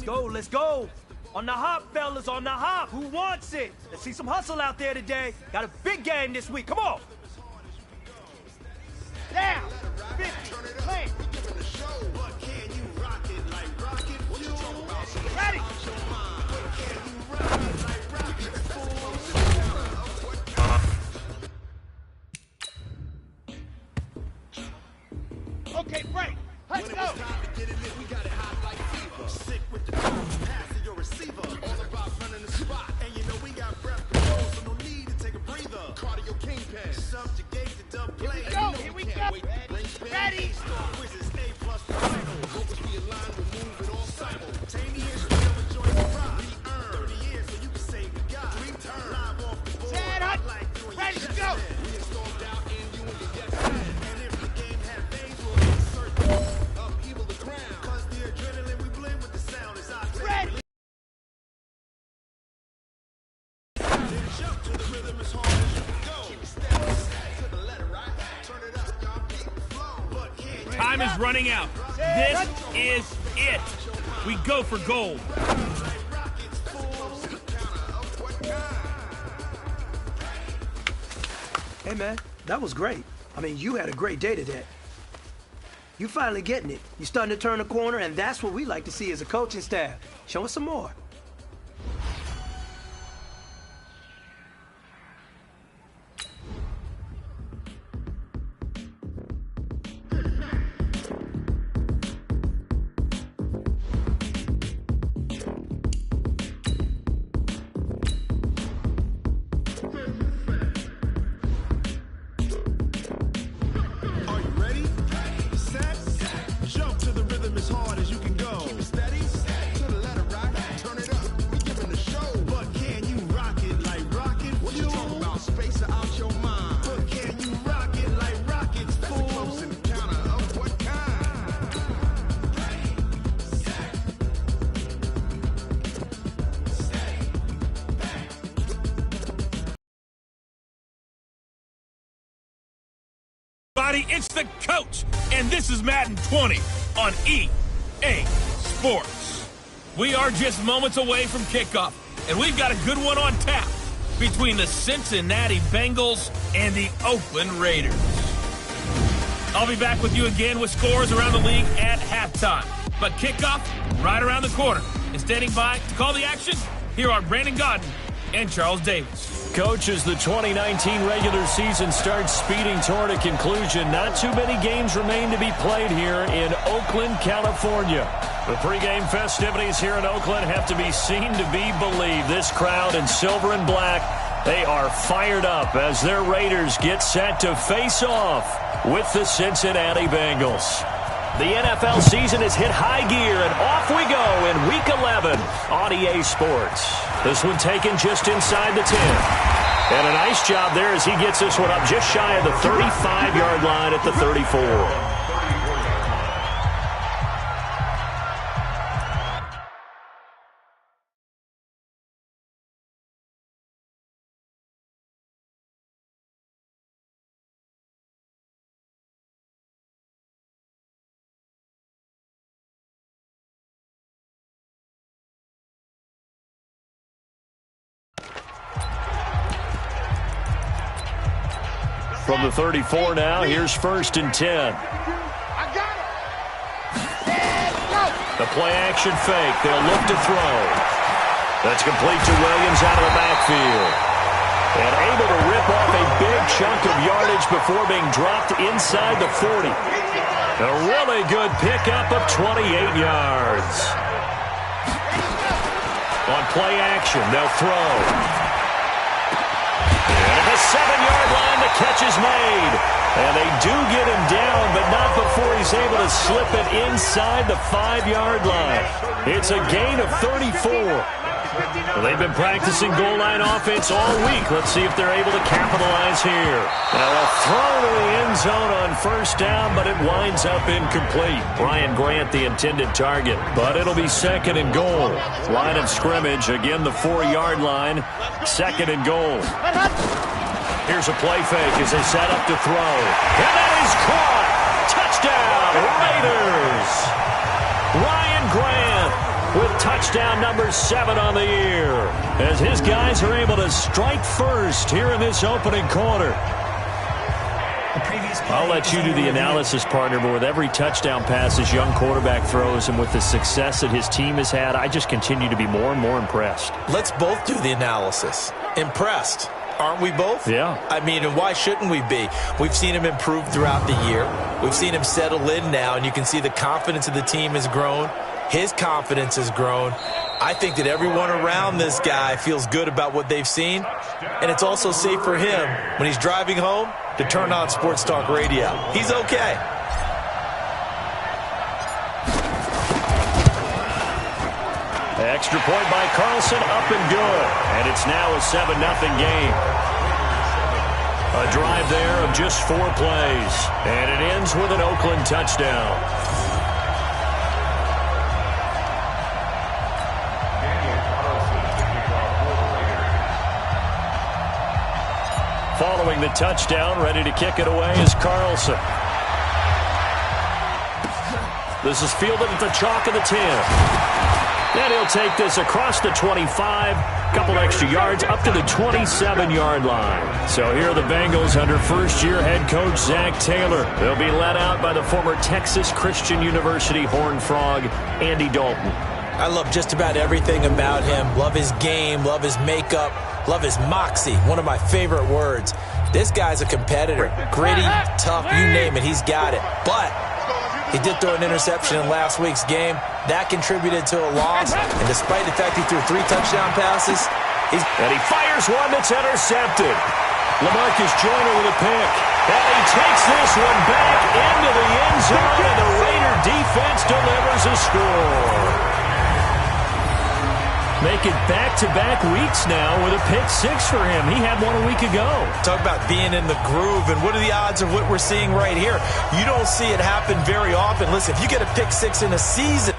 Let's go, let's go. On the hop, fellas, on the hop. Who wants it? Let's see some hustle out there today. Got a big game this week. Come on. Down. 50. Plant. Ready. Okay, break. Let's go. We got it hot like fever. Sick with the pass to your receiver. All about running the spot. And you know we got breath to go, so no need to take a breather. Cardio kingpin. Subjugate the dumb play. Here we go. Ready. Quizzes A+ final. Focus be aligned, we'll move it all simultaneous. Enjoy the ride. We earn 30 years so you can say we got 3 turns. Live off the board. Ready to go. We installed out and you and your yes man. And if the game had things, we'll insert upheaval the ground. Cause the adrenaline we blend with the sound is our ready. Jump to the rhythm as hard as you can go. Keep it steady, to the letter, right? Turn it up, y'all beat the flow. Time is running out. This is it. We go for gold. Hey, man, that was great. I mean, you had a great day today. You finally getting it. You're starting to turn the corner, and that's what we like to see as a coaching staff. Show us some more. It's the coach, and this is Madden 20 on EA Sports. We are just moments away from kickoff, and we've got a good one on tap between the Cincinnati Bengals and the Oakland Raiders. I'll be back with you again with scores around the league at halftime. But kickoff right around the corner. And standing by to call the action, here are Brandon Godden and Charles Davis. Coach, as the 2019 regular season starts speeding toward a conclusion, not too many games remain to be played here in Oakland, California. The pregame festivities here in Oakland have to be seen to be believed. This crowd in silver and black, they are fired up as their Raiders get set to face off with the Cincinnati Bengals. The NFL season has hit high gear, and off we go in Week 11 on EA Sports. This one taken just inside the 10. And a nice job there as he gets this one up just shy of the 35-yard line at the 34. From the 34 now, here's 1st and 10. The play action fake. They'll look to throw. That's complete to Williams out of the backfield. And able to rip off a big chunk of yardage before being dropped inside the 40. A really good pickup of 28 yards. On play action, they'll throw. And at the 7-yard line, the catch is made. And they do get him down, but not before he's able to slip it inside the 5-yard line. It's a gain of 34. Well, they've been practicing goal line offense all week. Let's see if they're able to capitalize here. Now a throw to the end zone on 1st down, but it winds up incomplete. Brian Grant, the intended target, but it'll be 2nd and goal. Line of scrimmage, again the 4-yard line, 2nd and goal. Here's a play fake as they set up to throw. And that is caught. Touchdown, Raiders. Ryan Grant with touchdown number 7 on the year, as his guys are able to strike first here in this opening quarter. I'll let you do the analysis, partner, but with every touchdown pass this young quarterback throws and with the success that his team has had, I just continue to be more and more impressed. Let's both do the analysis. Impressed. Aren't we both? Yeah. I mean, and why shouldn't we be? We've seen him improve throughout the year. We've seen him settle in now, and you can see the confidence of the team has grown. His confidence has grown. I think that everyone around this guy feels good about what they've seen, and it's also safe for him when he's driving home to turn on Sports Talk Radio. He's okay. Extra point by Carlson, up and good. And it's now a 7-0 game. A drive there of just 4 plays. And it ends with an Oakland touchdown. Following the touchdown, ready to kick it away is Carlson. This is fielded at the chalk of the 10. And he'll take this across the 25, couple extra yards up to the 27-yard line. So here are the Bengals under first-year head coach Zach Taylor. They'll be led out by the former Texas Christian University Horned Frog, Andy Dalton. I love just about everything about him. Love his game, love his makeup, love his moxie, one of my favorite words. This guy's a competitor. Gritty, tough, you name it, he's got it. But he did throw an interception in last week's game. That contributed to a loss. And despite the fact he threw 3 touchdown passes, and he fires one that's intercepted. LaMarcus Joyner with a pick. And he takes this one back into the end zone, and the Raider defense delivers a score. Make it back-to-back weeks now with a pick-6 for him. He had one a week ago. Talk about being in the groove, and what are the odds of what we're seeing right here? You don't see it happen very often. Listen, if you get a pick-6 in a season,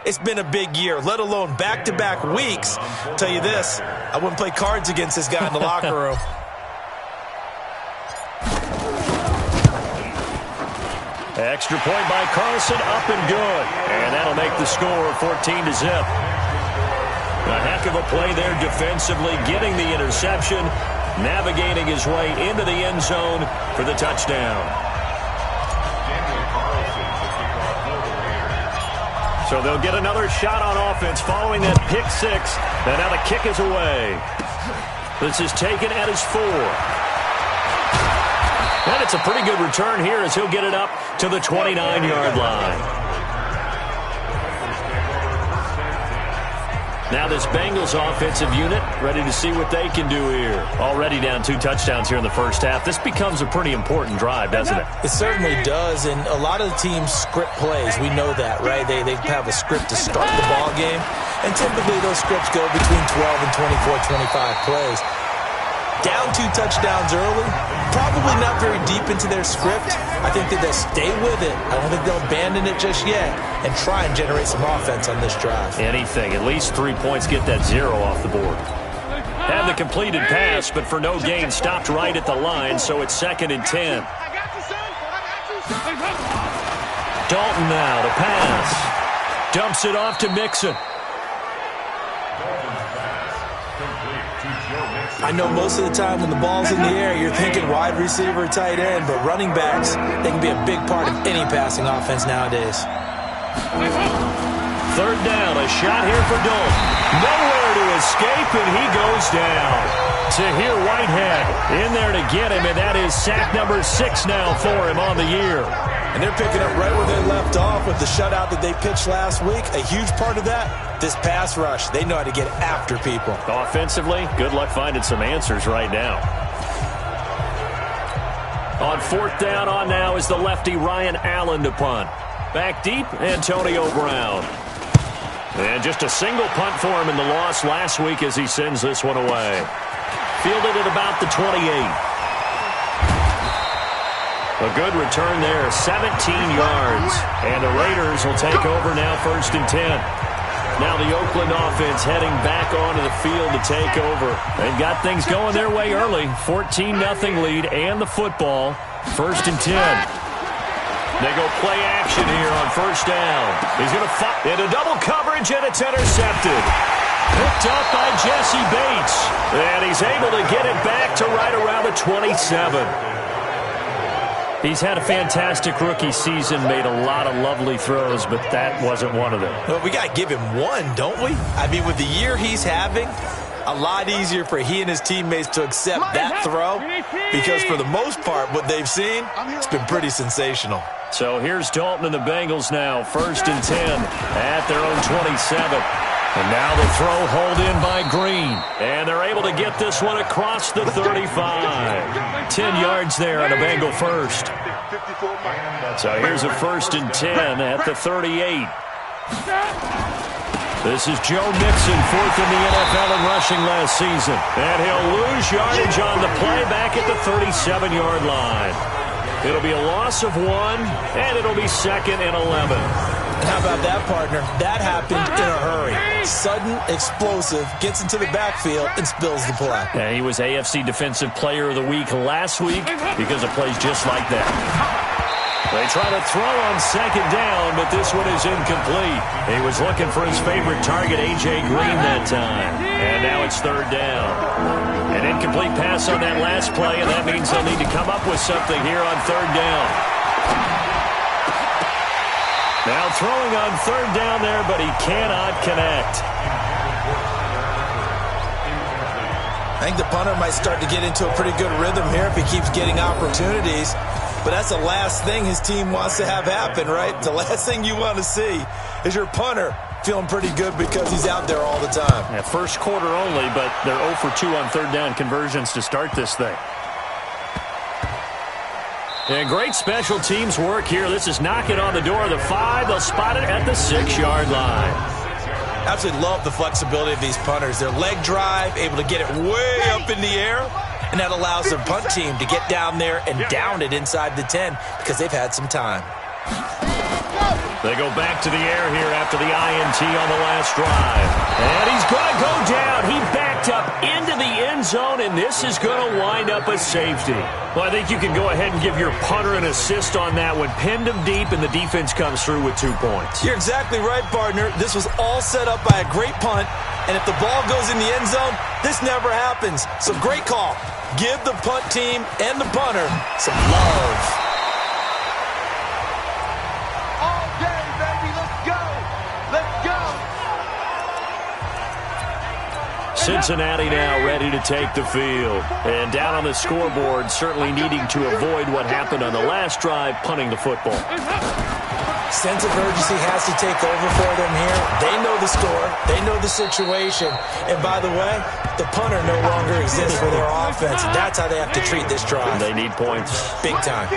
It's been a big year, let alone back-to-back weeks. I'll tell you this, I wouldn't play cards against this guy in the locker room. Extra point by Carlson, up and good. And that'll make the score 14-0. A heck of a play there defensively, getting the interception, navigating his way into the end zone for the touchdown. So they'll get another shot on offense following that pick six. And now the kick is away. This is taken at his 4. And it's a pretty good return here as he'll get it up to the 29-yard line. Now this Bengals offensive unit ready to see what they can do here. Already down 2 touchdowns here in the first half. This becomes a pretty important drive, doesn't it? It certainly does, and a lot of the teams script plays. We know that, right? They have a script to start the ball game, and typically those scripts go between 12 and 24, 25 plays. Down 2 touchdowns early, probably not very deep into their script. I think that they'll stay with it. I don't think they'll abandon it just yet and try and generate some offense on this drive. Anything, at least 3 points, get that 0 off the board. Had the completed pass, but for no gain, stopped right at the line, so it's 2nd and 10. Dalton now to pass. Dumps it off to Mixon. I know most of the time when the ball's in the air, you're thinking wide receiver, tight end, but running backs, they can be a big part of any passing offense nowadays. 3rd down, a shot here for Dalton. Nowhere to escape, and he goes down. Tahir Whitehead in there to get him, and that is sack number 6 now for him on the year. And they're picking up right where they left off with the shutout that they pitched last week. A huge part of that, this pass rush. They know how to get after people. Offensively, good luck finding some answers right now. On 4th down on now is the lefty Ryan Allen to punt. Back deep, Antonio Brown. And just a single punt for him in the loss last week as he sends this one away. Fielded at about the 28. A good return there, 17 yards. And the Raiders will take over now 1st and 10. Now the Oakland offense heading back onto the field to take over. They've got things going their way early. 14-0 lead and the football. 1st and 10. They go play action here on 1st down. He's going to fight into double coverage, and it's intercepted. Picked up by Jesse Bates. And he's able to get it back to right around the 27. He's had a fantastic rookie season, made a lot of lovely throws, but that wasn't one of them. Well, we got to give him one, don't we? I mean, with the year he's having, a lot easier for he and his teammates to accept that throw because for the most part, what they've seen, it's been pretty sensational. So here's Dalton and the Bengals now, 1st and 10 at their own 27. And now the throw hauled in by Green. And they're able to get this one across the 35. 10 yards there on a Bengal first. So here's a 1st and 10 at the 38. This is Joe Mixon, 4th in the NFL in rushing last season. And he'll lose yardage on the play back at the 37-yard line. It'll be a loss of 1, and it'll be 2nd and 11. How about that, partner? That happened in a hurry. Sudden, explosive, gets into the backfield, and spills the play. Yeah, he was AFC Defensive Player of the Week last week because of plays just like that. They try to throw on 2nd down, but this one is incomplete. He was looking for his favorite target, A.J. Green, that time. And now it's 3rd down. An incomplete pass on that last play, and that means they'll need to come up with something here on 3rd down. Now throwing on 3rd down there, but he cannot connect. I think the punter might start to get into a pretty good rhythm here if he keeps getting opportunities. But that's the last thing his team wants to have happen, right? The last thing you want to see is your punter feeling pretty good because he's out there all the time. Yeah, first quarter only, but they're 0 for 2 on 3rd down conversions to start this thing. And great special teams work here. This is knocking on the door of the 5. They'll spot it at the 6-yard line. Absolutely love the flexibility of these punters. Their leg drive, able to get it way up in the air, and that allows their punt team to get down there and down it inside the 10 because they've had some time. They go back to the air here after the INT on the last drive. And he's going to go down. He backed up into the end zone, and this is going to wind up a safety. Well, I think you can go ahead and give your punter an assist on that one. Pinned him deep, and the defense comes through with 2 points. You're exactly right, partner. This was all set up by a great punt, and if the ball goes in the end zone, this never happens. So great call. Give the punt team and the punter some love. Cincinnati now ready to take the field. And down on the scoreboard, certainly needing to avoid what happened on the last drive, punting the football. Sense of urgency has to take over for them here. They know the score. They know the situation. And by the way, the punter no longer exists for their offense. That's how they have to treat this drive. They need points. Big time.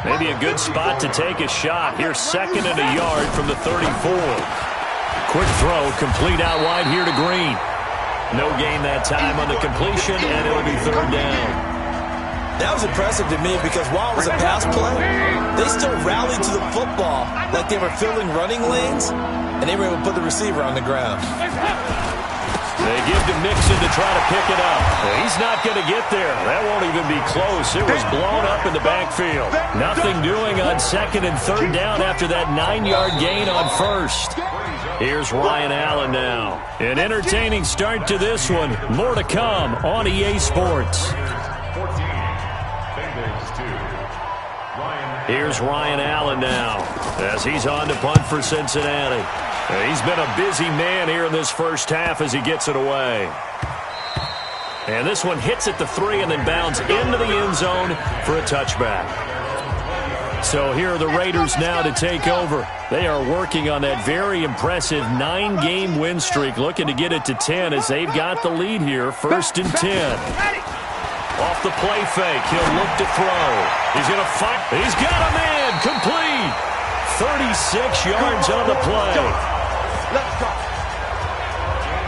Maybe a good spot to take a shot. Here's 2nd and a yard from the 34. Quick throw, complete out wide here to Green. No gain that time on the completion, and it'll be 3rd down. That was impressive to me because while it was a pass play, they still rallied to the football like they were filling running lanes, and they were able to put the receiver on the ground. They give to Mixon to try to pick it up. He's not going to get there. That won't even be close. It was blown up in the backfield. Nothing doing on 2nd and 3rd down after that 9-yard gain on 1st. Here's Ryan Allen now. An entertaining start to this one. More to come on EA Sports. Here's Ryan Allen now as he's on to punt for Cincinnati. He's been a busy man here in this first half as he gets it away. And this one hits at the 3 and then bounds into the end zone for a touchback. So here are the Raiders now to take over. They are working on that very impressive 9-game win streak, looking to get it to 10 as they've got the lead here, 1st and 10. Off the play fake, he'll look to throw. He's going to fight. He's got a man, complete. 36 yards on the play. Let's go.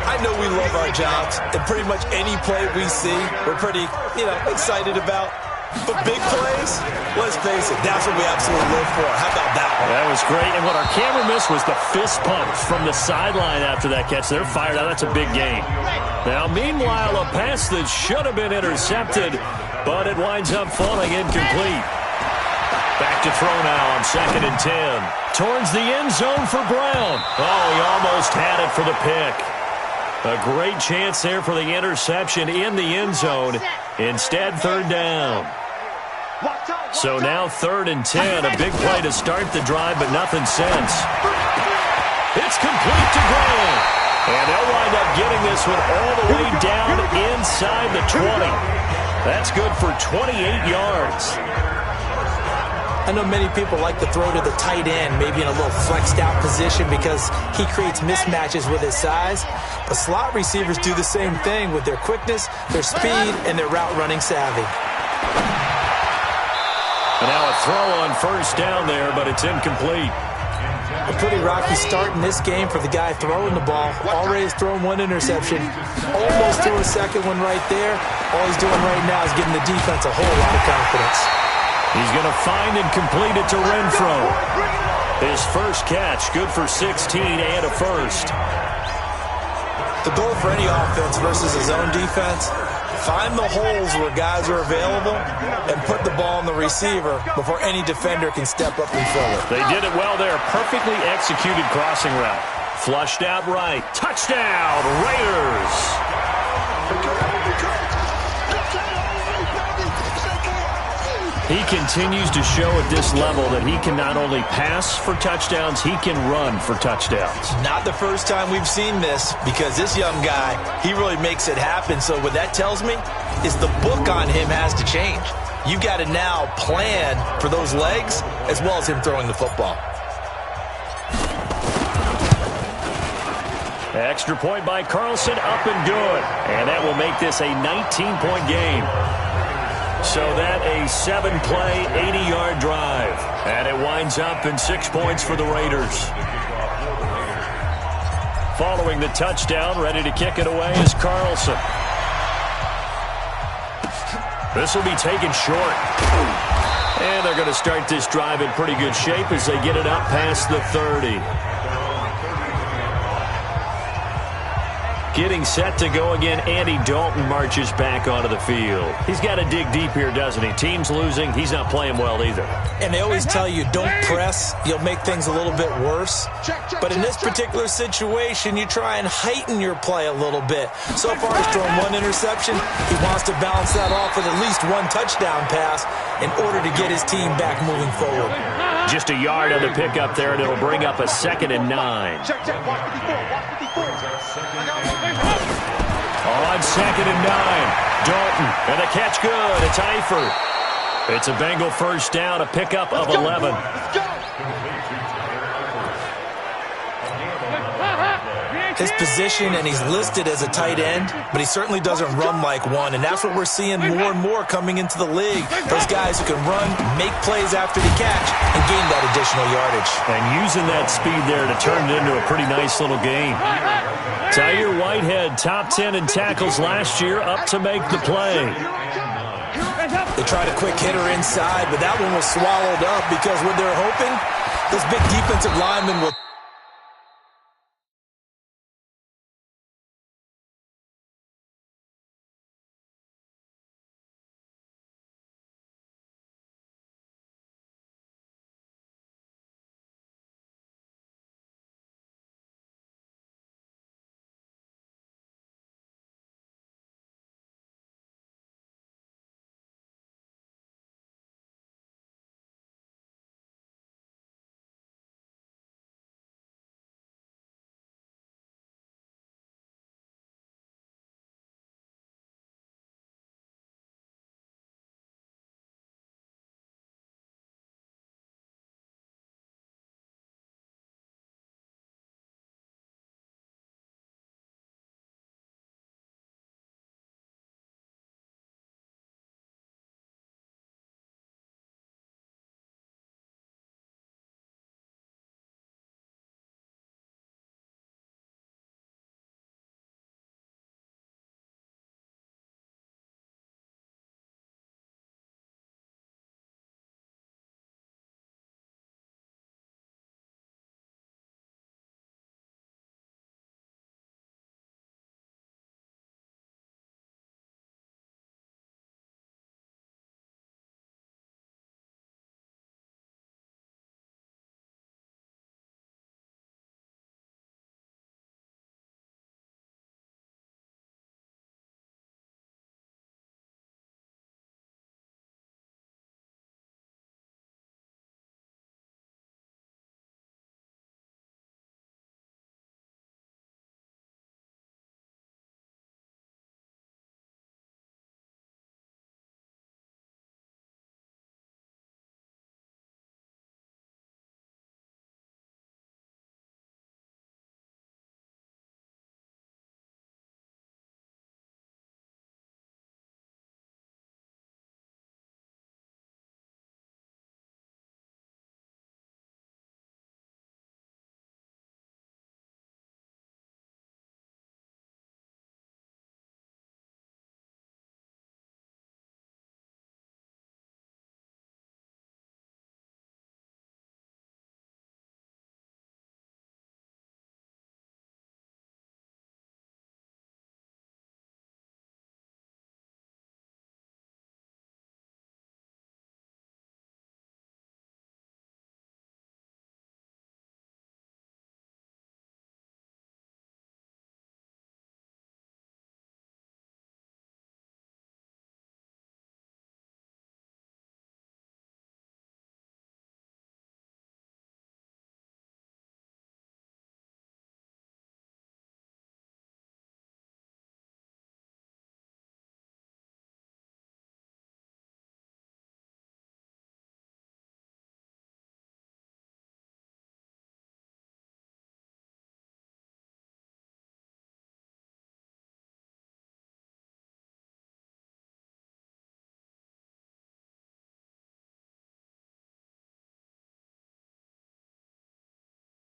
I know we love our jobs, and pretty much any play we see, we're pretty, excited about. But big plays, let's face it, that's what we absolutely live for. How about that one? That was great, and what our camera missed was the fist pump from the sideline after that catch. They're fired out. That's a big gain. Now, meanwhile, a pass that should have been intercepted, but it winds up falling incomplete. Back to throw now on 2nd and 10. Towards the end zone for Brown. Oh, he almost had it for the pick. A great chance there for the interception in the end zone. Instead, 3rd down. So now 3rd and 10. A big play to start the drive, but nothing since. It's complete to Brown. And they'll wind up getting this one all the way down inside the 20. That's good for 28 yards. I know many people like to throw to the tight end, maybe in a little flexed out position because he creates mismatches with his size. But slot receivers do the same thing with their quickness, their speed, and their route running savvy. And now a throw on 1st down there, but it's incomplete. A pretty rocky start in this game for the guy throwing the ball. Already has thrown 1 interception. Almost threw a 2nd one right there. All he's doing right now is giving the defense a whole lot of confidence. He's going to find and complete it to Renfro. His first catch, good for 16 and a first. The goal for any offense versus his own defense, find the holes where guys are available and put the ball on the receiver before any defender can step up and fill it. They did it well there. Perfectly executed crossing route. Flushed out right. Touchdown, Raiders. He continues to show at this level that he can not only pass for touchdowns, he can run for touchdowns. Not the first time we've seen this, because this young guy, he really makes it happen. So what that tells me is the book on him has to change. You've got to now plan for those legs as well as him throwing the football. Extra point by Carlson, up and good. And that will make this a 19-point game. So that a 7-play, 80-yard drive. And it winds up in 6 points for the Raiders. Following the touchdown, ready to kick it away is Carlson. This will be taken short. And they're going to start this drive in pretty good shape as they get it up past the 30. Getting set to go again, Andy Dalton marches back onto the field. He's got to dig deep here, doesn't he? Team's losing. He's not playing well either. And they always tell you, don't press. You'll make things a little bit worse. But in this particular situation, you try and heighten your play a little bit. So far, he's thrown one interception. He wants to balance that off with at least one touchdown pass in order to get his team back moving forward. Just a yard on the pickup there, and it'll bring up a 2nd and 9. On 2nd and 9, Dalton, and the catch good. It's Eifert. It's a Bengal first down, a pickup of 11. His position, and he's listed as a tight end, but he certainly doesn't run like one, and that's what we're seeing more and more coming into the league. Those guys who can run, make plays after the catch, and gain that additional yardage. And using that speed there to turn it into a pretty nice little game. Tyre Whitehead, top 10 in tackles last year, up to make the play. They tried a quick hitter inside, but that one was swallowed up because what they're hoping, this big defensive lineman will...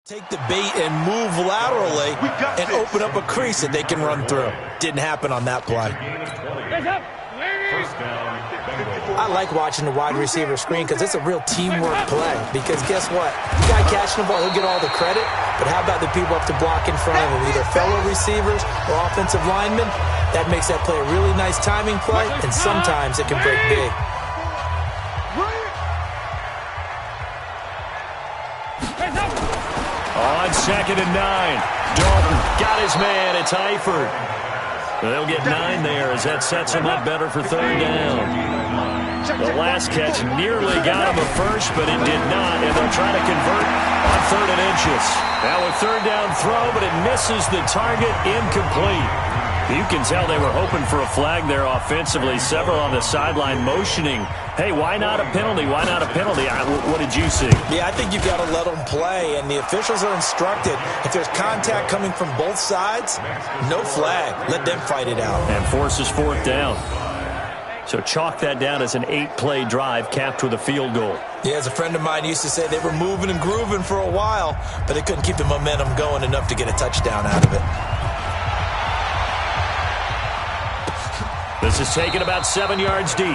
Take the bait and move laterally and open up a crease that they can run through. Didn't happen on that play. First down, Bengals. I like watching the wide receiver screen because it's a real teamwork play. Because guess what? The guy catching the ball, he'll get all the credit. But how about the people up to block in front of him, either fellow receivers or offensive linemen? That makes that play a really nice timing play, and sometimes it can break big. On 2nd and 9, Dalton got his man. It's Eifert. They'll get 9 there as that sets him up better for 3rd down. The last catch nearly got him a first, but it did not, and they'll try to convert on 3rd and inches. Now a 3rd down throw, but it misses the target, incomplete. You can tell they were hoping for a flag there offensively. Several on the sideline motioning, hey, why not a penalty? Why not a penalty? What did you see? Yeah, I think you've got to let them play, and the officials are instructed. If there's contact coming from both sides, no flag. Let them fight it out. And forces 4th down. So chalk that down as an 8-play drive capped with a field goal. Yeah, as a friend of mine used to say, they were moving and grooving for a while, but they couldn't keep the momentum going enough to get a touchdown out of it. This is taken about 7 yards deep.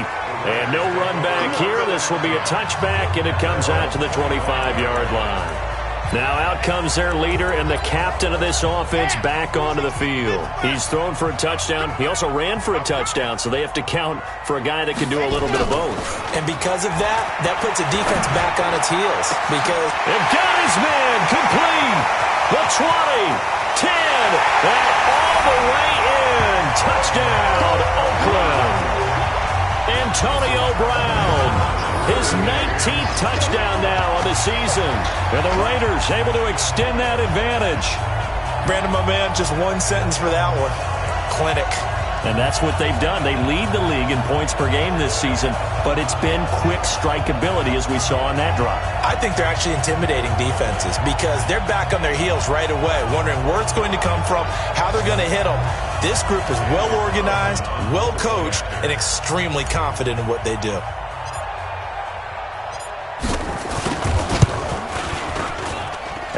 And no run back here. This will be a touchback, and it comes out to the 25-yard line. Now out comes their leader and the captain of this offense back onto the field. He's thrown for a touchdown. He also ran for a touchdown, so they have to count for a guy that can do a little bit of both. And because of that, that puts a defense back on its heels. Because they've got his man complete. The 20, 10, and all the way in. Touchdown, Oakland. Antonio Brown, his 19th touchdown now on the season. And the Raiders able to extend that advantage. Brandon, my man, just one sentence for that one. Clinic. And that's what they've done. They lead the league in points per game this season, but it's been quick strikeability as we saw on that drive. I think they're actually intimidating defenses because they're back on their heels right away, wondering where it's going to come from, how they're going to hit them. This group is well organized, well coached, and extremely confident in what they do.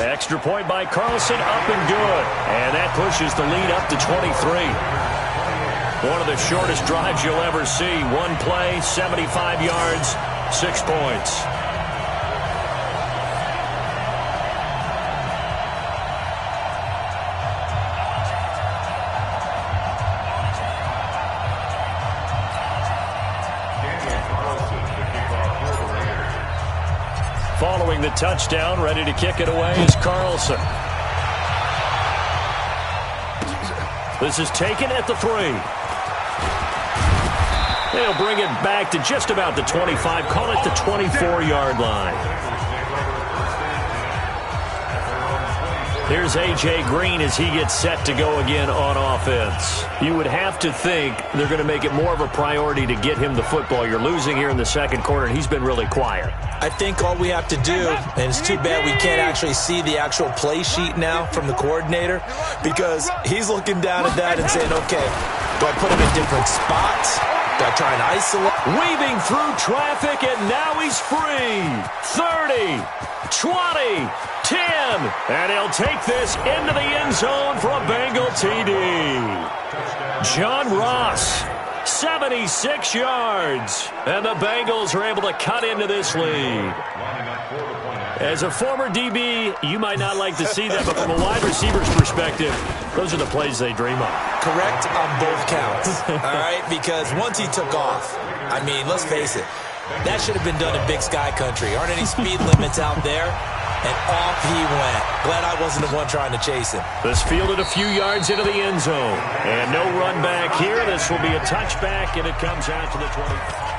Extra point by Carlson, up and good. And that pushes the lead up to 23. One of the shortest drives you'll ever see. One play, 75 yards, 6 points. Following the touchdown, ready to kick it away is Carlson. This is taken at the 3. They'll bring it back to just about the 25, call it the 24-yard line. Here's A.J. Green as he gets set to go again on offense. You would have to think they're going to make it more of a priority to get him the football. You're losing here in the second quarter, and he's been really quiet. I think all we have to do, and it's too bad we can't actually see the actual play sheet now from the coordinator, because he's looking down at that and saying, okay, do I put him in different spots? Do I try and isolate? Weaving through traffic, and now he's free. 30, 20, 10, and he'll take this into the end zone for a Bengal TD. John Ross, 76 yards, and the Bengals are able to cut into this lead. As a former DB, you might not like to see that, but from a wide receiver's perspective, those are the plays they dream of. Correct on both counts, all right? Because once he took off, I mean, let's face it, that should have been done in Big Sky Country. Aren't any speed limits out there? And off he went. Glad I wasn't the one trying to chase him. This fielded a few yards into the end zone. And no run back here. This will be a touchback, and it comes out to the 20.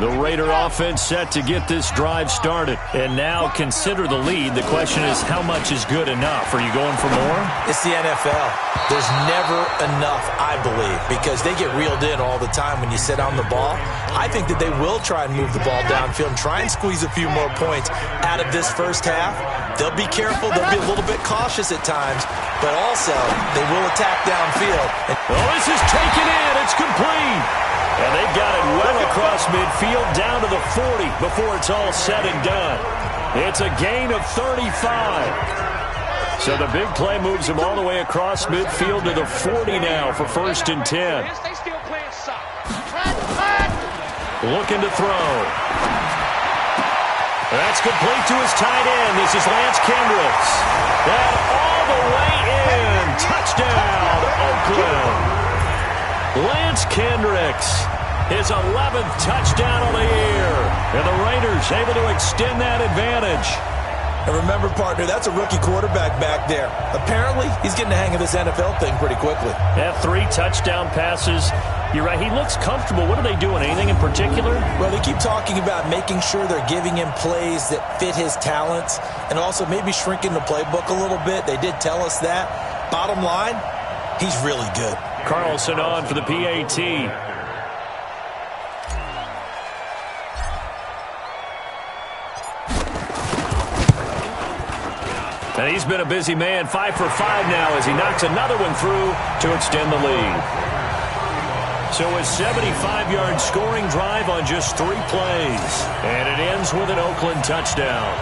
The Raider offense set to get this drive started. And now consider the lead. The question is, how much is good enough? Are you going for more? It's the NFL. There's never enough, I believe, because they get reeled in all the time when you sit on the ball. I think that they will try and move the ball downfield and try and squeeze a few more points out of this first half. They'll be careful. They'll be a little bit cautious at times, but also they will attack downfield. Oh, this is taken in. It's complete. And they've got it well across midfield down to the 40 before it's all said and done. It's a gain of 35. So the big play moves him all the way across midfield to the 40 now for 1st and 10. Looking to throw. That's complete to his tight end. This is Lance Kendricks. That all the way in. Touchdown, Oakland. Lance Kendricks, his 11th touchdown of the year. And the Raiders able to extend that advantage. And remember, partner, that's a rookie quarterback back there. Apparently, he's getting the hang of this NFL thing pretty quickly. Yeah, 3 touchdown passes. You're right, he looks comfortable. What are they doing? Anything in particular? Well, they keep talking about making sure they're giving him plays that fit his talents and also maybe shrinking the playbook a little bit. They did tell us that. Bottom line, he's really good. Carlson on for the PAT. And he's been a busy man, 5 for 5 now as he knocks another one through to extend the lead. So a 75-yard scoring drive on just 3 plays. And it ends with an Oakland touchdown.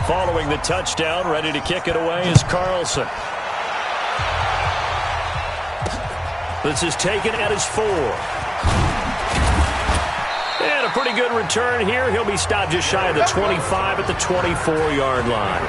Following the touchdown, ready to kick it away is Carlson. This is taken at his 4. And a pretty good return here. He'll be stopped just shy of the 25 at the 24-yard line.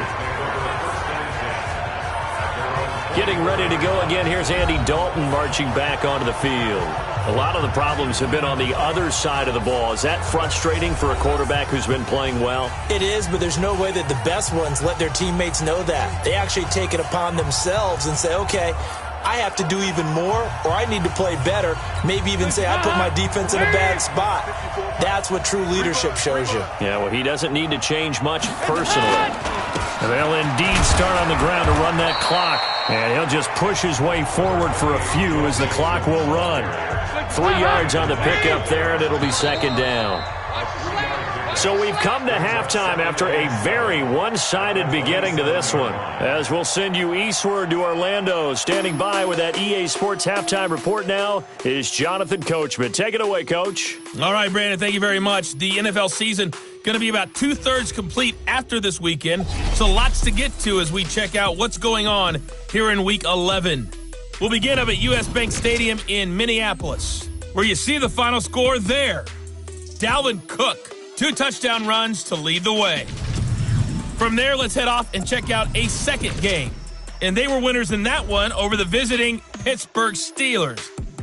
Getting ready to go again. Here's Andy Dalton marching back onto the field. A lot of the problems have been on the other side of the ball. Is that frustrating for a quarterback who's been playing well? It is, but there's no way that the best ones let their teammates know that. They actually take it upon themselves and say, okay, I have to do even more, or I need to play better. Maybe even say I put my defense in a bad spot. That's what true leadership shows you. Yeah, well, he doesn't need to change much personally. And they'll indeed start on the ground to run that clock. And he'll just push his way forward for a few as the clock will run. 3 yards on the pickup there, and it'll be 2nd down. So we've come to halftime after a very one-sided beginning to this one. As we'll send you eastward to Orlando. Standing by with that EA Sports halftime report now is Jonathan Coachman. Take it away, Coach. All right, Brandon, thank you very much. The NFL season going to be about 2/3 complete after this weekend. So lots to get to as we check out what's going on here in Week 11. We'll begin up at U.S. Bank Stadium in Minneapolis, where you see the final score there. Dalvin Cook, 2 touchdown runs to lead the way. From there, let's head off and check out a second game. And they were winners in that one over the visiting Pittsburgh Steelers.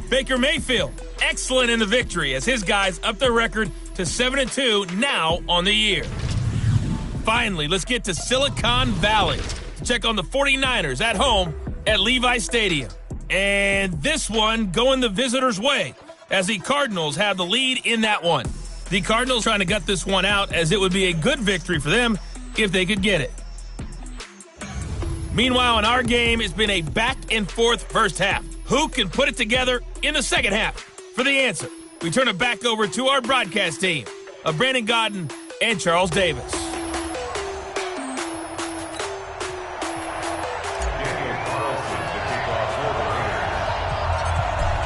Baker Mayfield, excellent in the victory as his guys up their record to 7-2 now on the year. Finally, let's get to Silicon Valley to check on the 49ers at home at Levi Stadium. And this one going the visitors' way as the Cardinals have the lead in that one. The Cardinals trying to gut this one out as it would be a good victory for them if they could get it. Meanwhile, in our game, it's been a back-and-forth first half. Who can put it together in the second half? For the answer, we turn it back over to our broadcast team of Brandon Godden and Charles Davis.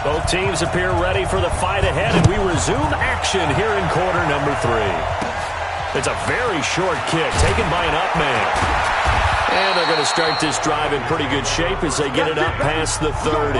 Both teams appear ready for the fight ahead, and we resume action here in quarter number 3. It's a very short kick taken by an up man. And they're going to start this drive in pretty good shape as they get it up past the 30.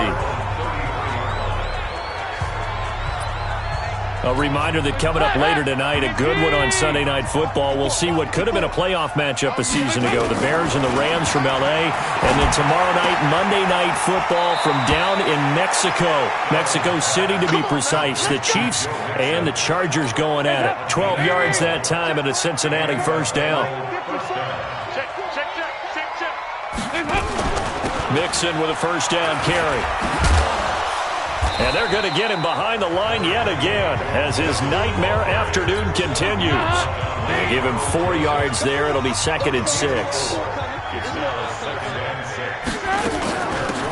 A reminder that coming up later tonight, a good one on Sunday Night Football. We'll see what could have been a playoff matchup a season ago. The Bears and the Rams from L.A. And then tomorrow night, Monday Night Football from down in Mexico. Mexico City, to be precise. The Chiefs and the Chargers going at it. 12 yards that time and a Cincinnati first down. Mixon with a first down carry. And they're going to get him behind the line yet again as his nightmare afternoon continues. They give him 4 yards there. It'll be 2nd and 6.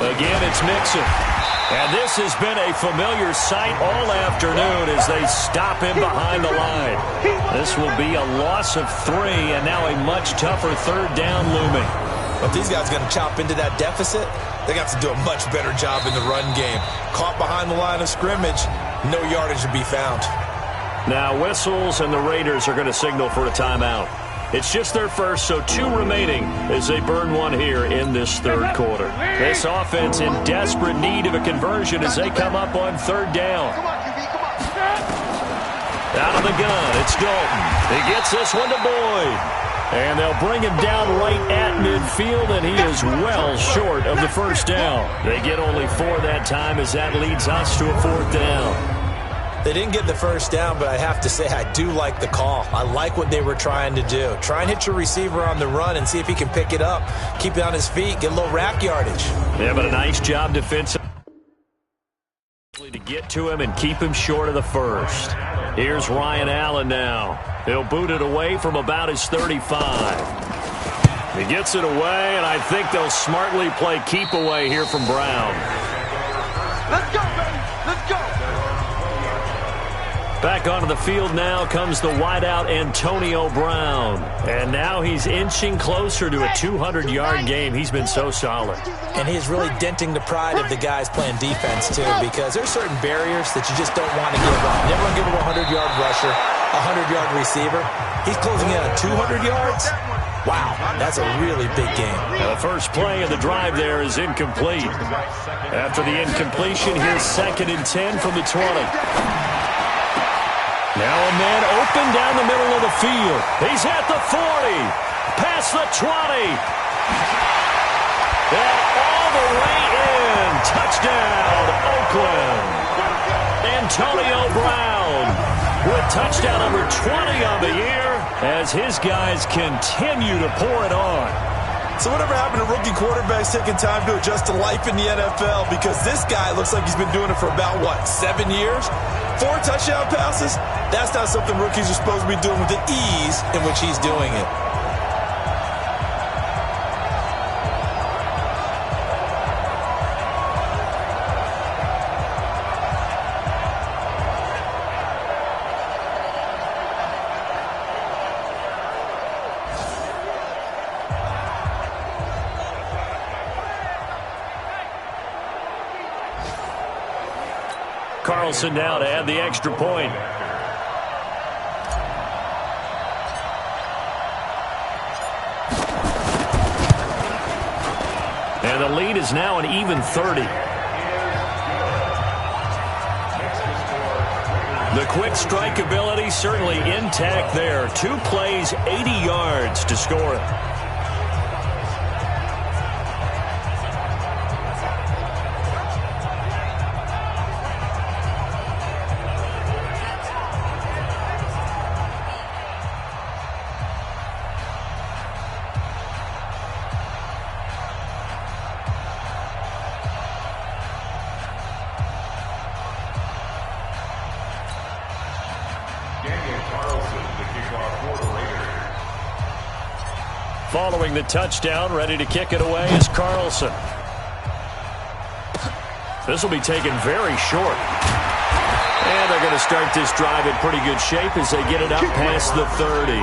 Again, it's Mixon. And this has been a familiar sight all afternoon as they stop him behind the line. This will be a loss of 3 and now a much tougher 3rd down looming. But these guys are going to chop into that deficit. They're going to have to do a much better job in the run game. Caught behind the line of scrimmage, no yardage to be found. Now whistles and the Raiders are going to signal for a timeout. It's just their first, so 2 remaining as they burn 1 here in this 3rd quarter. This offense in desperate need of a conversion as they come up on 3rd down. Out of the gun, it's Dalton. He gets this one to Boyd. And they'll bring him down right at midfield, and he is well short of the 1st down. They get only 4 that time as that leads us to a 4th down. They didn't get the 1st down, but I have to say I do like the call. I like what they were trying to do. Try and hit your receiver on the run and see if he can pick it up, keep it on his feet, get a little rack yardage. Yeah, but a nice job defensively to get to him and keep him short of the 1st. Here's Ryan Allen now. He'll boot it away from about his 35. He gets it away, and I think they'll smartly play keep away here from Brown. Let's go, baby. Let's go. Back onto the field now comes the wideout Antonio Brown. And now he's inching closer to a 200-yard game. He's been so solid. And he is really denting the pride of the guys playing defense, too, because there's certain barriers that you just don't want to give up. Never want to give up a 100-yard rusher, a 100-yard receiver. He's closing in on 200 yards. Wow, that's a really big game. Now the first play of the drive there is incomplete. After the incompletion, here's 2nd and 10 from the 20. Now a man open down the middle of the field. He's at the 40, past the 20, and all the way in. Touchdown, Oakland. Antonio Brown with touchdown number 20 on the year as his guys continue to pour it on. So whatever happened to rookie quarterbacks taking time to adjust to life in the NFL? Because this guy looks like he's been doing it for about, 7 years? 4 touchdown passes? That's not something rookies are supposed to be doing with the ease in which he's doing it. Carlson now to add the extra point. And the lead is now an even 30. The quick strike ability certainly intact there. 2 plays, 80 yards to score it. Following the touchdown, ready to kick it away is Carlson. This will be taken very short. And they're going to start this drive in pretty good shape as they get it up past the 30.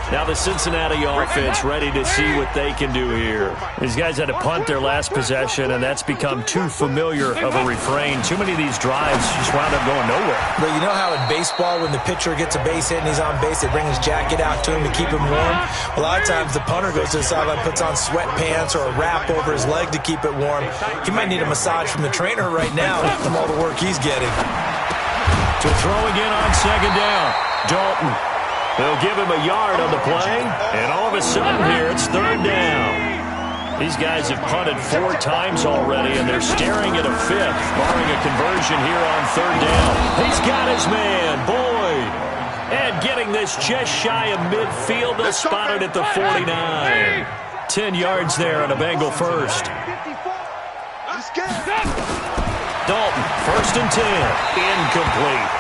Now the Cincinnati offense ready to see what they can do here. These guys had to punt their last possession, and that's become too familiar of a refrain. Too many of these drives just wound up going nowhere. But you know how in baseball, when the pitcher gets a base hit and he's on base, they bring his jacket out to him to keep him warm? A lot of times the punter goes to the sideline, puts on sweatpants or a wrap over his leg to keep it warm. He might need a massage from the trainer right now from all the work he's getting. To throw again on 2nd down, Dalton. They'll give him a yard on the play, and all of a sudden here it's 3rd down. These guys have punted 4 times already, and they're staring at a 5th, barring a conversion here on 3rd down. He's got his man, Boyd. And getting this just shy of midfield, they'll spot it at the 49. 10 yards there and a Bengal first. Dalton, 1st and 10. Incomplete.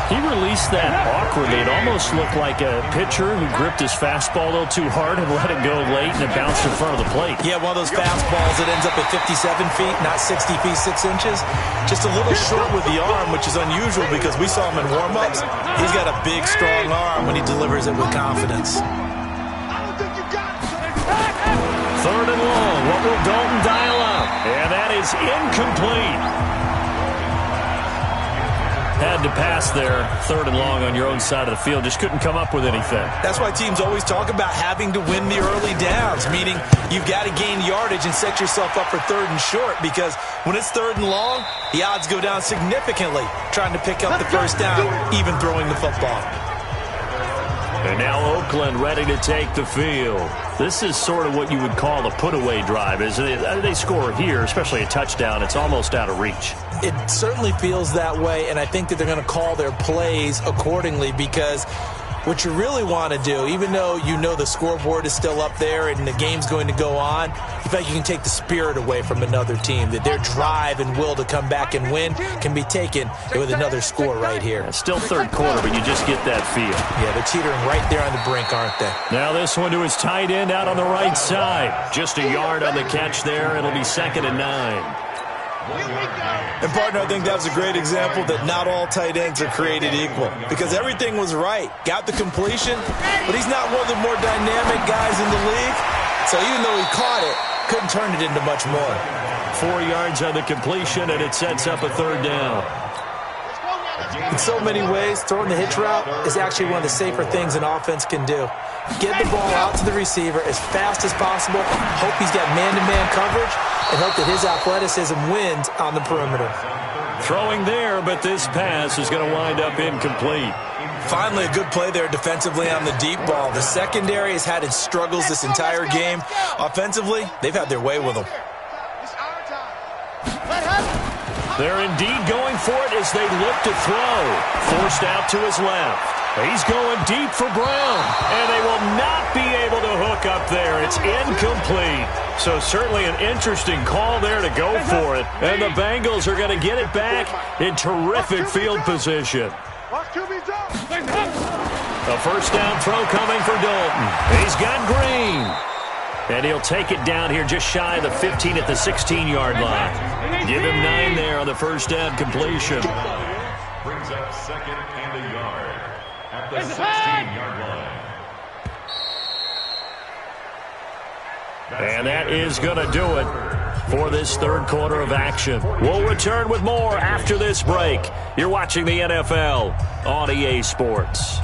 He released that awkwardly. It almost looked like a pitcher who gripped his fastball a little too hard and let it go late, and it bounced in front of the plate. Yeah, one of those fastballs that ends up at 57 feet, not 60 feet, 6 inches. Just a little short with the arm, which is unusual because we saw him in warm-ups. He's got a big, strong arm when he delivers it with confidence. 3rd and long. What will Dalton dial up? And that is incomplete. Had to pass there, 3rd and long on your own side of the field. Just couldn't come up with anything. That's why teams always talk about having to win the early downs, meaning you've got to gain yardage and set yourself up for 3rd and short, because when it's 3rd and long, the odds go down significantly trying to pick up the first down, even throwing the football. And now Oakland ready to take the field. This is sort of what you would call the put-away drive, isn't it? They score here, especially a touchdown. It's almost out of reach. It certainly feels that way, and I think that they're going to call their plays accordingly, because what you really want to do, even though you know the scoreboard is still up there and the game's going to go on, you feel like you can take the spirit away from another team, that their drive and will to come back and win can be taken with another score right here. It's still 3rd quarter, but you just get that feel. Yeah, they're teetering right there on the brink, aren't they? Now this one to his tight end out on the right side. Just a yard on the catch there. It'll be 2nd and 9. And, partner, I think that was a great example that not all tight ends are created equal, because everything was right. Got the completion, but he's not one of the more dynamic guys in the league. So even though he caught it, couldn't turn it into much more. 4 yards on the completion, and it sets up a 3rd down. In so many ways, throwing the hitch route is actually one of the safer things an offense can do. Get the ball out to the receiver as fast as possible, hope he's got man-to-man coverage, and hope that his athleticism wins on the perimeter. Throwing there, but this pass is going to wind up incomplete. Finally, a good play there defensively on the deep ball. The secondary has had its struggles this entire game. Offensively, they've had their way with them. They're indeed going for it as they look to throw. Forced out to his left. He's going deep for Brown, and they will not be able to hook up there. It's incomplete. So certainly an interesting call there to go for it. And the Bengals are going to get it back in terrific field position. A 1st down throw coming for Dalton. He's got Green. And he'll take it down here just shy of the 15 at the 16-yard line. Give him 9 there on the 1st down completion. Brings up 2nd and a yard at the 16-yard line. And that is going to do it for this 3rd quarter of action. We'll return with more after this break. You're watching the NFL on EA Sports.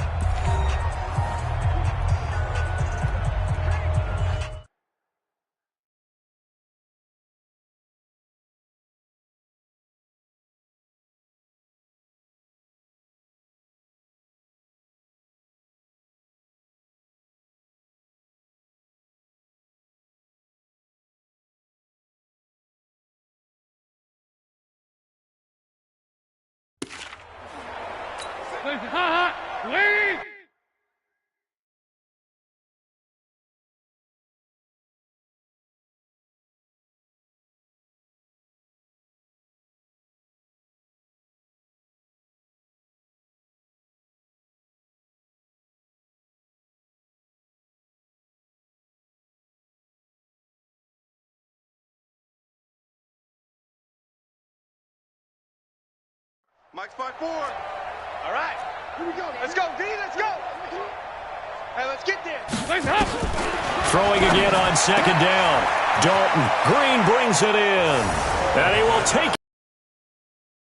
Mike spot 4. All right. Here we go. Let's go, D. Let's go. Hey, let's get there. Throwing again on 2nd down. Dalton. Green brings it in. And he will take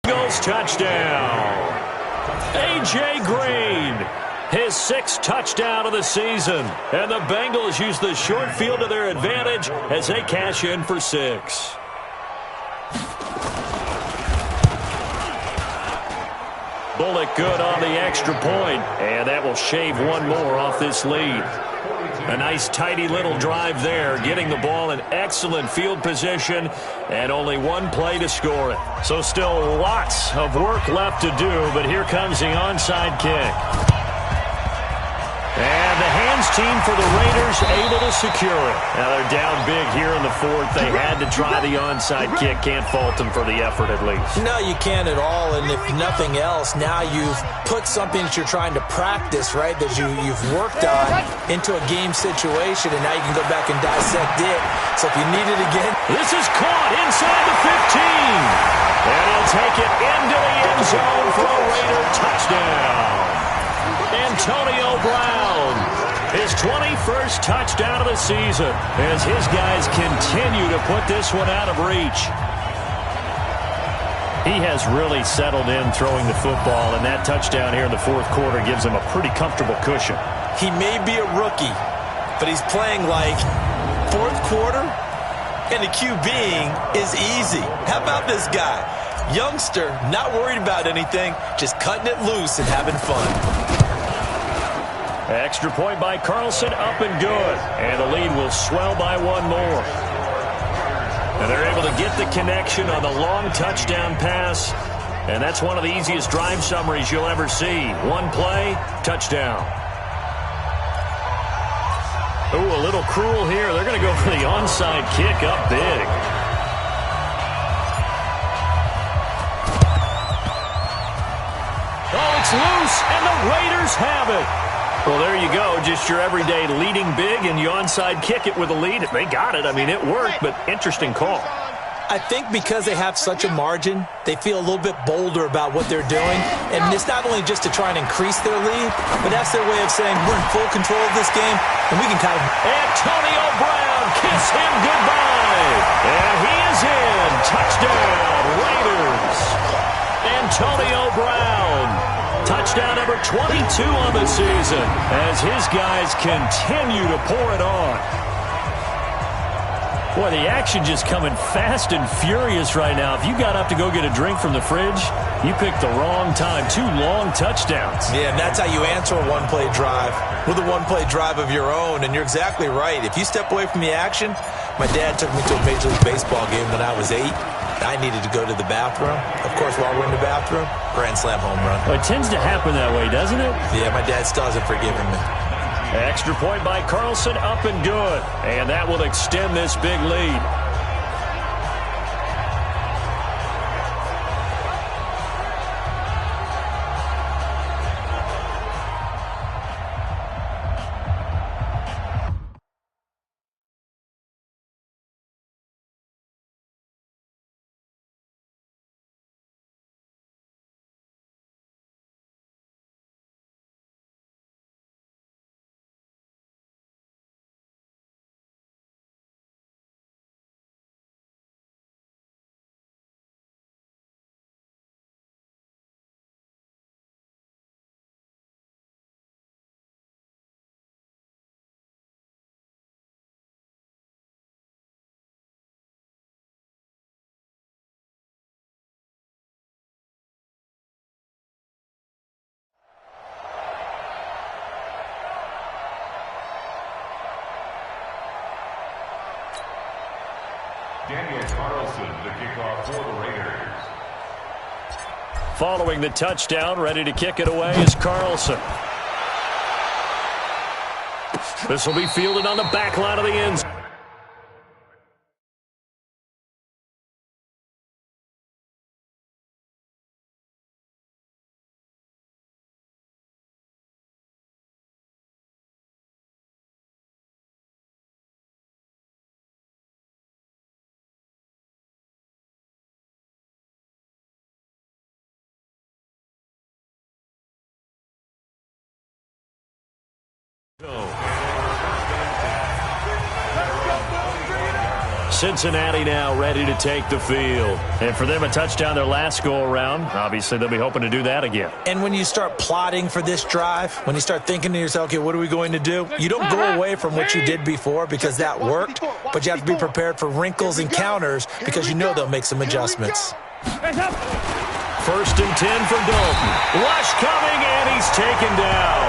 Eagles touchdown. A.J. Green. His 6th touchdown of the season. And the Bengals use the short field to their advantage as they cash in for 6. Bullock good on the extra point, and that will shave one more off this lead. A nice tidy little drive there, getting the ball in excellent field position, and only one play to score it. So still lots of work left to do, but here comes the onside kick. And the hands team for the Raiders able to secure it. Now they're down big here in the fourth. They had to try the onside kick. Can't fault them for the effort at least. No, you can't at all. And if nothing else, now you've put something that you're trying to practice, right, that you've worked on into a game situation, and now you can go back and dissect it. So if you need it again. This is caught inside the 15. And he'll take it into the end zone for a Raider touchdown. Antonio Brown, his 21st touchdown of the season, as his guys continue to put this one out of reach. He has really settled in throwing the football, and that touchdown here in the fourth quarter gives him a pretty comfortable cushion. He may be a rookie, but he's playing like fourth quarter, and the QBing is easy. How about this guy? Youngster, not worried about anything, just cutting it loose and having fun. Extra point by Carlson, up and good. And the lead will swell by one more. And they're able to get the connection on the long touchdown pass. And that's one of the easiest drive summaries you'll ever see. One play, touchdown. Ooh, a little cruel here. They're going to go for the onside kick up big. Oh, it's loose, and the Raiders have it. Well, there you go. Just your everyday leading big, and you onside kick it with a lead. They got it. I mean, it worked, but interesting call. I think because they have such a margin, they feel a little bit bolder about what they're doing. And it's not only just to try and increase their lead, but that's their way of saying we're in full control of this game, and we can kind of... Antonio Brown, kiss him goodbye. And he is in. Touchdown, Raiders. Antonio Brown. Touchdown number 22 on the season as his guys continue to pour it on. Boy, the action just coming fast and furious right now. If you got up to go get a drink from the fridge, you picked the wrong time. 2 long touchdowns. Yeah, and that's how you answer a one-play drive with a one-play drive of your own. And you're exactly right. If you step away from the action, my dad took me to a Major League Baseball game when I was 8. I needed to go to the bathroom. Of course, while we're in the bathroom, grand slam home run. Well, it tends to happen that way, doesn't it? Yeah, my dad still hasn't forgiven me. Extra point by Carlson, up and good. And that will extend this big lead. Daniel Carlson, the kickoff for the Raiders. Following the touchdown, ready to kick it away is Carlson. This will be fielded on the back line of the end zone. Cincinnati now ready to take the field. And for them, a touchdown their last go-around. Obviously, they'll be hoping to do that again. And when you start plotting for this drive, when you start thinking to yourself, okay, what are we going to do? You don't go away from what you did before because that worked, but you have to be prepared for wrinkles and counters because you know they'll make some adjustments. First and 10 for Dalton. Rush coming, and he's taken down.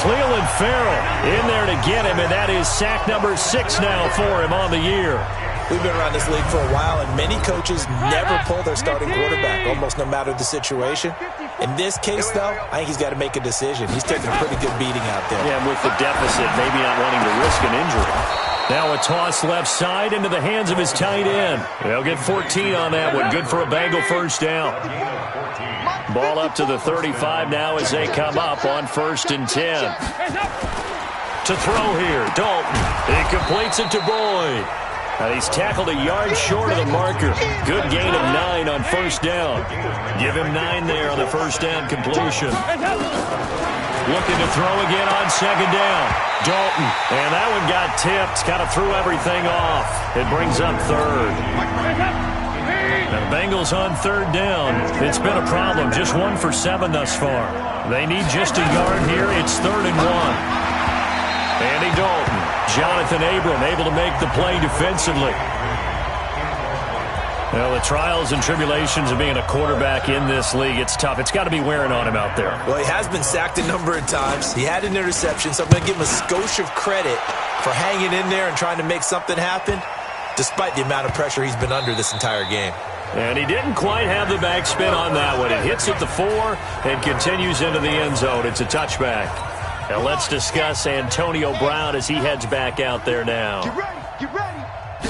Cleveland Farrell in there to get him, and that is sack number 6 now for him on the year. We've been around this league for a while, and many coaches never pull their starting quarterback, almost no matter the situation. In this case, though, I think he's got to make a decision. He's taking a pretty good beating out there. Yeah, and with the deficit, maybe not wanting to risk an injury. Now a toss left side into the hands of his tight end. They'll get 14 on that one. Good for a Bengal first down. Ball up to the 35 now as they come up on 1st and 10. To throw here, Dalton. He completes it to Boyd. And he's tackled a yard short of the marker. Good gain of 9 on 1st down. Give him 9 there on the 1st down completion. Looking to throw again on 2nd down. Dalton. And that one got tipped. Kind of threw everything off. It brings up 3rd. Now the Bengals on 3rd down. It's been a problem. Just 1 for 7 thus far. They need just a yard here. It's 3rd and 1. Andy Dalton. Jonathan Abram able to make the play defensively. Well, the trials and tribulations of being a quarterback in this league, it's tough. It's got to be wearing on him out there. Well, he has been sacked a number of times. He had an interception, so I'm going to give him a skosh of credit for hanging in there and trying to make something happen, despite the amount of pressure he's been under this entire game. And he didn't quite have the backspin on that one. It hits at the 4 and continues into the end zone. It's a touchback. Now let's discuss Antonio Brown as he heads back out there now. Get ready.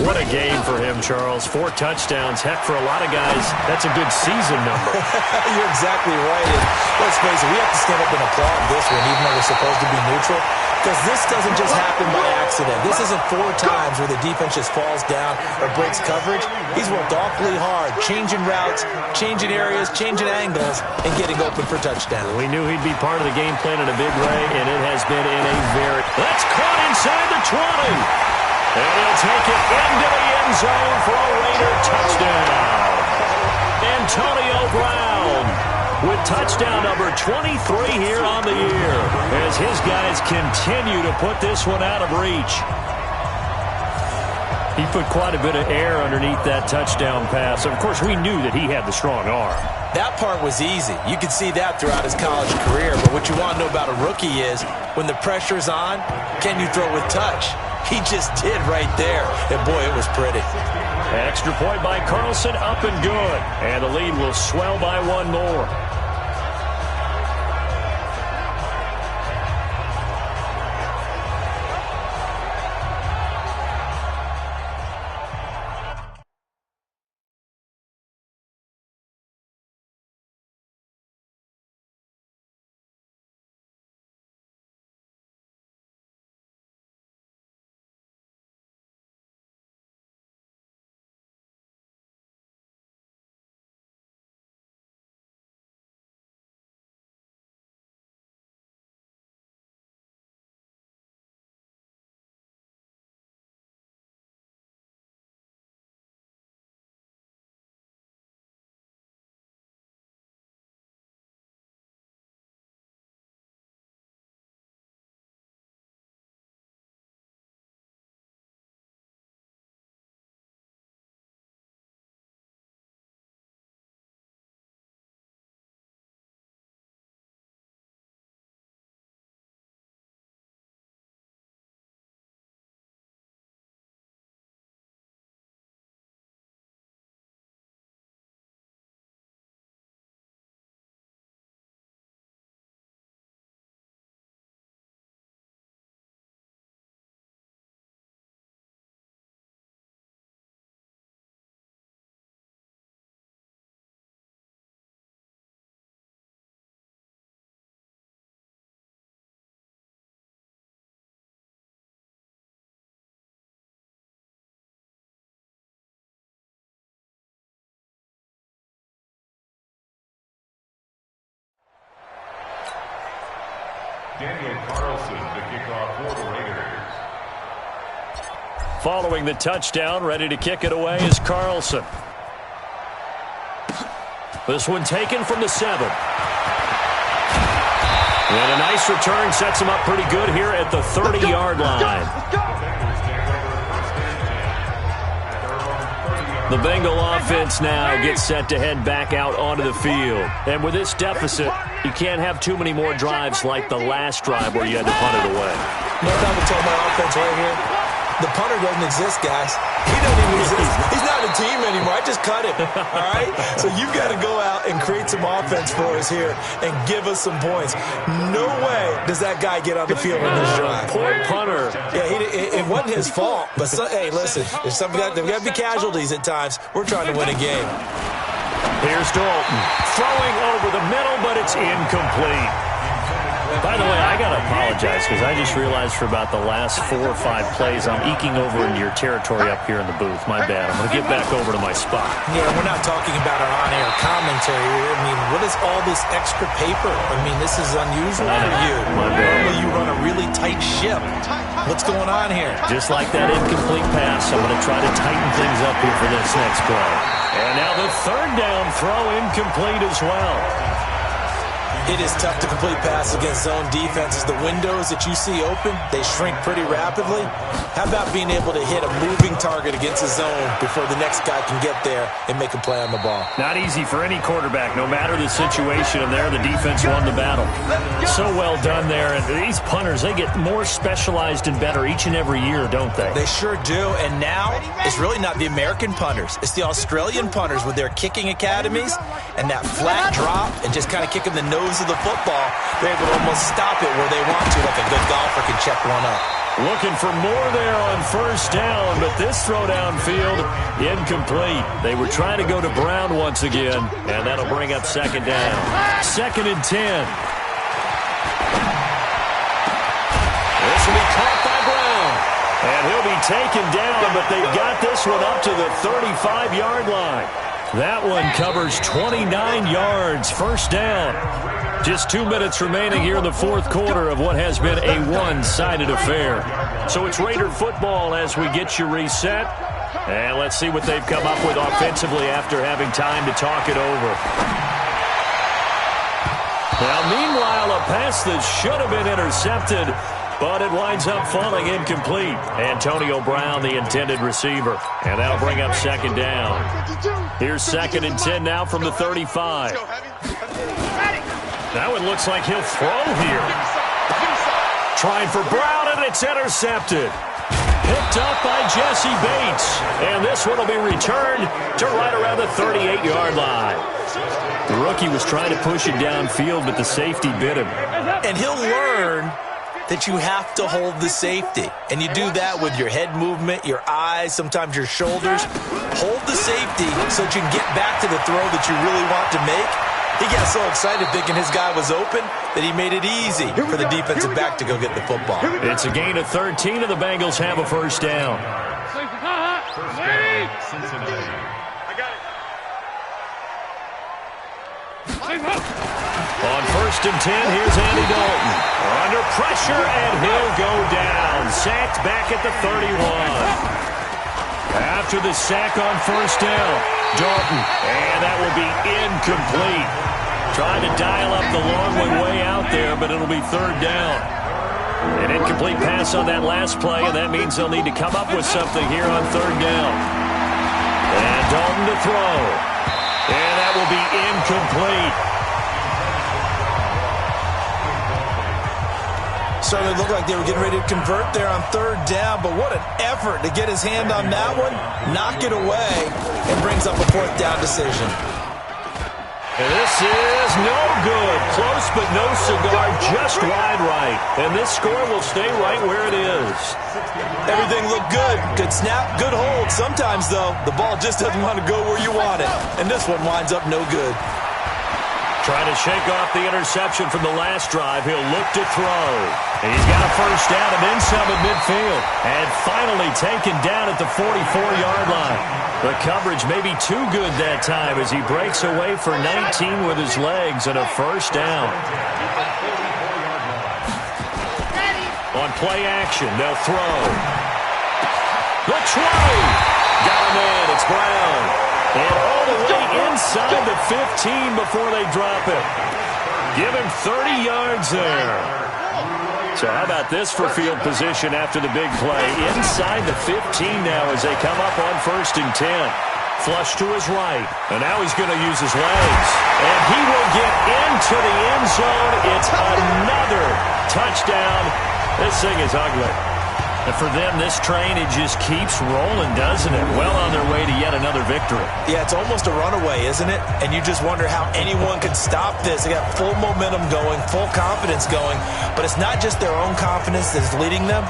What a game for him, Charles. 4 touchdowns. Heck, for a lot of guys, that's a good season number. You're exactly right. And let's face it, we have to stand up and applaud this one, even though we're supposed to be neutral. Because this doesn't just happen by accident. This isn't 4 times where the defense just falls down or breaks coverage. He's worked awfully hard, changing routes, changing areas, changing angles, and getting open for touchdown. We knew he'd be part of the game plan in a big way, and it has been in a very... That's caught inside the 20. And he'll take it into the end zone for a Raider touchdown. Antonio Brown with touchdown number 23 here on the year as his guys continue to put this one out of reach. He put quite a bit of air underneath that touchdown pass. Of course, we knew that he had the strong arm. That part was easy. You could see that throughout his college career. But what you want to know about a rookie is when the pressure's on, can you throw with touch? He just did right there. And, boy, it was pretty. Extra point by Carlson, up and good. And the lead will swell by 1 more. Daniel Carlson to kick off for the Raiders. Following the touchdown, ready to kick it away is Carlson. This one taken from the 7. And a nice return sets him up pretty good here at the 30-yard line. The Bengal offense now gets set to head back out onto the field. And with this deficit, you can't have too many more drives like the last drive where you had to punt it away. You know what I would tell my offense right here? The punter doesn't exist, guys. He's not a team anymore. I just cut him, all right? So you've got to go out and create some offense for us here and give us some points. No way does that guy get on the field in this drive. Poor punter. Yeah, it wasn't his fault. But, hey, listen, there's got to be casualties at times. We're trying to win a game. Here's Dalton. Throwing over the middle, but it's incomplete. By the way, I got to apologize because I just realized for about the last 4 or 5 plays, I'm eking over into your territory up here in the booth. My bad. I'm going to get back over to my spot. Yeah, we're not talking about our on-air commentary here. I mean, what is all this extra paper? I mean, this is unusual for you. Normally you run a really tight ship. What's going on here? Just like that incomplete pass, I'm going to try to tighten things up here for this next play. And now the third down throw incomplete as well. It is tough to complete passes against zone defenses. The windows that you see open, they shrink pretty rapidly. How about being able to hit a moving target against a zone before the next guy can get there and make a play on the ball? Not easy for any quarterback, no matter the situation, and there the defense won the battle. So well done there. And these punters, they get more specialized and better each and every year, don't they? They sure do. And now it's really not the American punters. It's the Australian punters with their kicking academies and that flat drop and just kind of kicking the nose of the football. They're able to almost stop it where they want to, like a good golfer can check one up. Looking for more there on first down, but this throw downfield incomplete. They were trying to go to Brown once again, and that'll bring up second down. 2nd and 10. This will be caught by Brown, and he'll be taken down, but they've got this one up to the 35-yard line. That one covers 29 yards, first down. Just 2 minutes remaining here in the fourth quarter of what has been a one-sided affair. So it's Raider football as we get you reset. And let's see what they've come up with offensively after having time to talk it over. Now, meanwhile, a pass that should have been intercepted, but it winds up falling incomplete. Antonio Brown, the intended receiver. And that'll bring up second down. Here's 2nd and 10 now from the 35. That one looks like he'll throw here. Trying for Brown, and it's intercepted. Picked up by Jesse Bates. And this one will be returned to right around the 38-yard line. The rookie was trying to push it downfield, but the safety bit him. And he'll learn that you have to hold the safety. And you do that with your head movement, your eyes, sometimes your shoulders. Hold the safety so that you can get back to the throw that you really want to make. He got so excited thinking his guy was open that he made it easy for the defensive back to go get the football. It's a gain of 13, and the Bengals have a first down. On 1st and 10, here's Andy Dalton. Under pressure, and he'll go down. Sacked back at the 31. After the sack on first down, Dalton, and that will be incomplete. Trying to dial up the long one way out there, but it'll be third down. An incomplete pass on that last play, and that means they'll need to come up with something here on third down. And Dalton to throw. And that will be incomplete. Certainly looked like they were getting ready to convert there on third down, but what an effort to get his hand on that one, knock it away, and brings up a fourth down decision. And this is no good. Close but no cigar, just wide right. And this score will stay right where it is. Everything looked good. Good snap, good hold. Sometimes, though, the ball just doesn't want to go where you want it. And this one winds up no good. Trying to shake off the interception from the last drive. He'll look to throw. And he's got a first down and then some at midfield. And finally taken down at the 44-yard line. The coverage may be too good that time as he breaks away for 19 with his legs and a first down. On play action, they'll throw. The try! Got him in. It's Brown. And all the way inside the 15 before they drop it. Give him 30 yards there. So how about this for field position after the big play? Inside the 15 now as they come up on 1st and 10. Flush to his right. And now he's going to use his legs. And he will get into the end zone. It's another touchdown. This thing is ugly. And for them, this train, it just keeps rolling, doesn't it? Well on their way to yet another victory. Yeah, it's almost a runaway, isn't it? And you just wonder how anyone could stop this. They got full momentum going, full confidence going. But it's not just their own confidence that's leading them.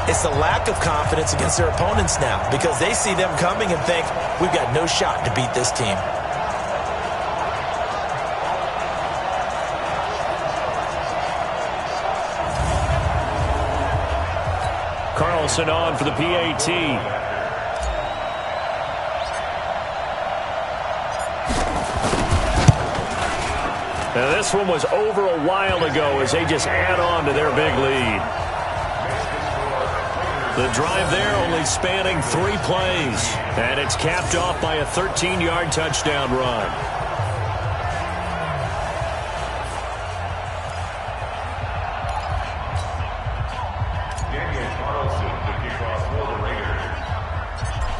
It's the lack of confidence against their opponents now because they see them coming and think, we've got no shot to beat this team. Carlson on for the PAT. Now this one was over a while ago as they just add on to their big lead. The drive there only spanning 3 plays. And it's capped off by a 13-yard touchdown run.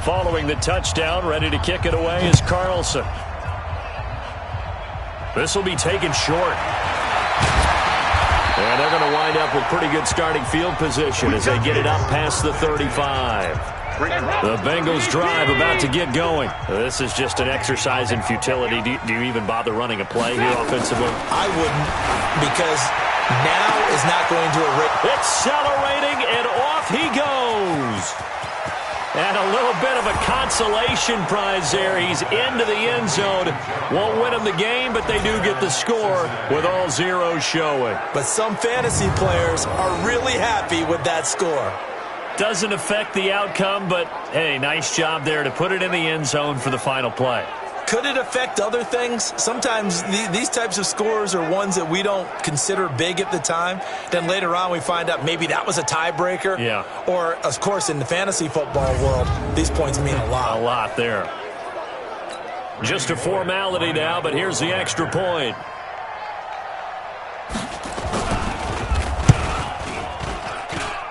Following the touchdown, ready to kick it away is Carlson. This will be taken short. And they're going to wind up with pretty good starting field position as they get it up past the 35. The Bengals drive about to get going. This is just an exercise in futility. Do you even bother running a play here offensively? I wouldn't, because now is not going to erase. Accelerating, and off he goes. And a little bit of a consolation prize there. He's into the end zone. Won't win him the game, but they do get the score with all zeros showing. But some fantasy players are really happy with that score. Doesn't affect the outcome, but, hey, nice job there to put it in the end zone for the final play. Could it affect other things? Sometimes these types of scores are ones that we don't consider big at the time. Then later on we find out maybe that was a tiebreaker. Yeah. Or, of course, in the fantasy football world, these points mean a lot. A lot there. Just a formality now, but here's the extra point.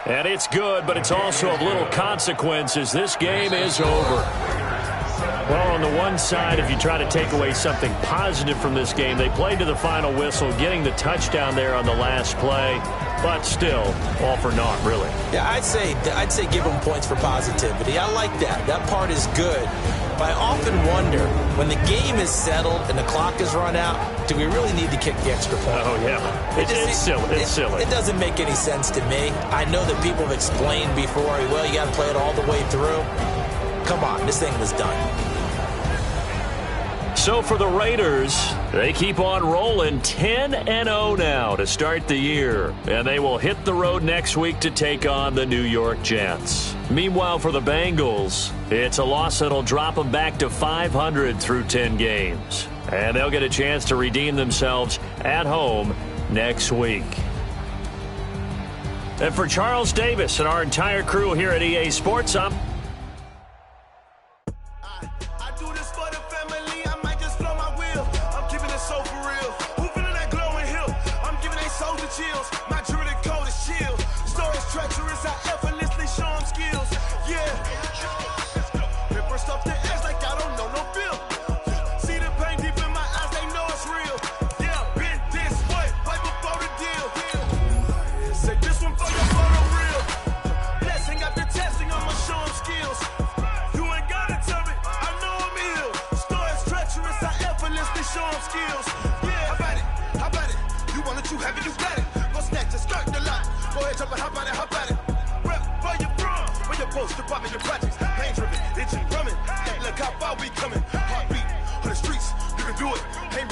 And it's good, but it's also of little consequences. This game is over. Well, on the one side, if you try to take away something positive from this game, they played to the final whistle, getting the touchdown there on the last play, but still, all for naught, really. Yeah, I'd say give them points for positivity. I like that. That part is good. But I often wonder, when the game is settled and the clock is run out, do we really need to kick the extra point? Oh, yeah. It's silly. It's silly. It doesn't make any sense to me. I know that people have explained before, well, you got to play it all the way through. Come on, this thing was done. So for the Raiders, they keep on rolling 10-0 now to start the year. And they will hit the road next week to take on the New York Jets. Meanwhile, for the Bengals, it's a loss that'll drop them back to 500 through 10 games. And they'll get a chance to redeem themselves at home next week. And for Charles Davis and our entire crew here at EA Sports, I'm Look how far we coming. Heartbeat on the streets, you can do it. Ain't